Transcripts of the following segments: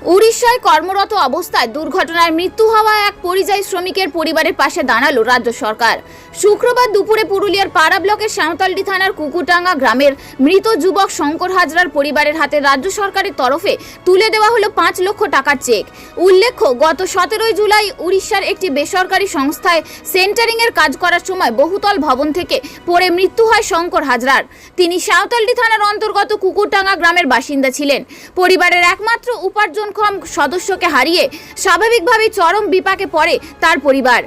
উড়িষ্যায় কর্মরত অবস্থায় দুর্ঘটনায় মৃত্যু হওয়া এক পরিযায়ী শ্রমিকের পরিবারের পাশে দাঁড়ালো রাজ্য সরকার। শুক্রবার দুপুরে পুরুলিয়ার পাড়া ব্লকের শ্যামতলডি থানার কুকুরডাঙ্গা গ্রামের মৃত যুবক শঙ্কর হাজরার পরিবারের হাতে রাজ্য সরকারের তরফে তুলে দেওয়া হলো 5 লক্ষ টাকার চেক। উল্লেখ্য, গত 17 জুলাই উড়িষ্যার একটি বেসরকারি সংস্থায় সেন্টারিং এর কাজ করার সময় বহুতল ভবন থেকে পড়ে মৃত্যু হয় শঙ্কর হাজরার। তিনি শ্যামতলডি থানার অন্তর্গত কুকুরডাঙ্গা গ্রামের বাসিন্দা ছিলেন। পরিবারের একমাত্র উপার্জনক্ষম সদস্যকে হারিয়ে স্বাভাবিকভাবেই চরম বিপাকে পড়ে তার পরিবার।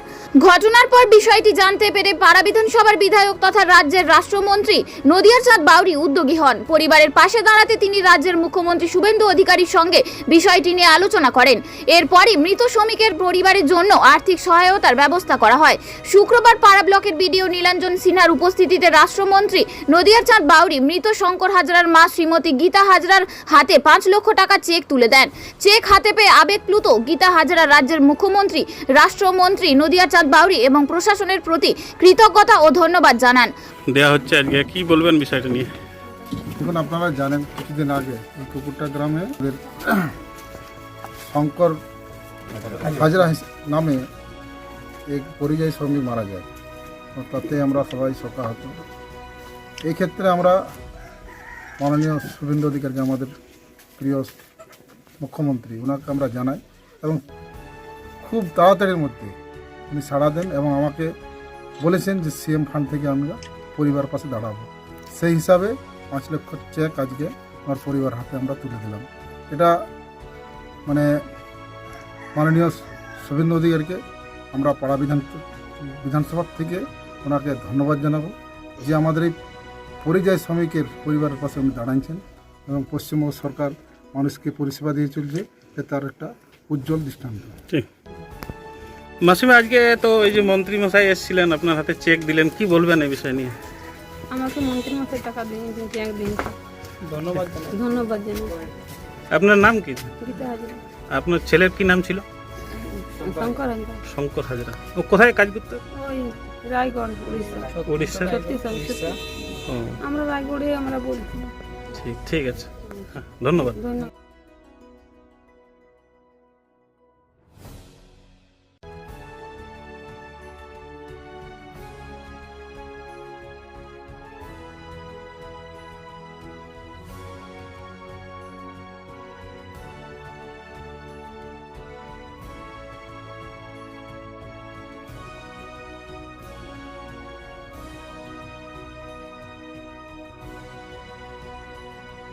ঘটনার পর বিষয়টি জানতে পেরে পাড়া বিধানসভার বিধায়ক তথা রাজ্যের রাষ্ট্রমন্ত্রী নদিয়াচাঁদ বাউরি উদ্যোগী হন। পরিবারের পাশে দাঁড়াতে তিনি রাজ্যের মুখ্যমন্ত্রী শুভেন্দু অধিকারীর সঙ্গে বিষয়টি নিয়ে আলোচনা করেন। এরপরই মৃত শ্রমিকের পরিবারের জন্য আর্থিক সহায়তার ব্যবস্থা করা হয়। শুক্রবার পাড়া ব্লকের বিডিও নীলাঞ্জন সিনহার উপস্থিতিতে রাষ্ট্রমন্ত্রী নদিয়াচাঁদ বাউরি মৃত শঙ্কর হাজরার মা শ্রীমতী গীতা হাজরার হাতে 5 লক্ষ টাকা চেক তুলে দেন। চেক হাতে পেয়ে আবেগপ্লুত গীতা হাজরা রাজ্যের মুখ্যমন্ত্রী, রাষ্ট্রমন্ত্রী নদিয়াচাঁদ বাউরি এবং প্রশাসনের প্রতি কৃতজ্ঞতা ও ধন্যবাদ জানান। দেয়া হচ্ছে আজকে কি বলবেন বিষয়টা নিয়ে? দেখুন, আপনারা জানেন কিছুদিন আগে এই কুকুরটা গ্রামে শঙ্কর হাজরা নামে এক পরিযায়ী শ্রমিক মারা যায়। তাতে আমরা সবাই শোকাহত। এই ক্ষেত্রে আমরা মাননীয় শুভেন্দু অধিকারীকে, আমাদের প্রিয় মুখ্যমন্ত্রী, ওনাকে আমরা জানাই এবং খুব তাড়াতাড়ির মধ্যে উনি সাড়া দেন এবং আমাকে বলেছেন যে সিএম ফান্ড থেকে আমরা পরিবার পাশে দাঁড়াবো। সেই হিসাবে 5 লক্ষ চেক আজকে আমার পরিবার হাতে আমরা তুলে দিলাম। এটা মানে মাননীয় শুভেন্দু অধিকারীকে আমরা পাড়া বিধানসভা থেকে ওনাকে ধন্যবাদ জানাবো যে আমাদের এই পরিযায়ী শ্রমিকের পরিবারের পাশে উনি দাঁড়াচ্ছেন এবং পশ্চিমবঙ্গ সরকার মানুষকে পরিষেবা দিয়ে চলছে, তার একটা উজ্জ্বল দৃষ্টান্ত। ঠিক। মাসিমা, আজকে তো এই যে মন্ত্রী মশাই এসেছিলেন, আপনার হাতে চেক দিলেন, কি বলবেন এই বিষয় নিয়ে? আমাকে মন্ত্রী মশাই টাকা দিয়েছেন, চেক দিয়েছেন, ধন্যবাদ জানাই। আপনার নাম কি? গীতা হাজরা। আপনার ছেলের কি নাম ছিল? শঙ্কর হাজরা। শঙ্কর হাজরা। ও কোথায় কাজ করতে? ওই রায়গড়, উড়িষ্যা। উড়িষ্যা। আমরা রায়গড়ে আমরা বলছি। ঠিক আছে, হ্যাঁ, ধন্যবাদ। ধন্যবাদ।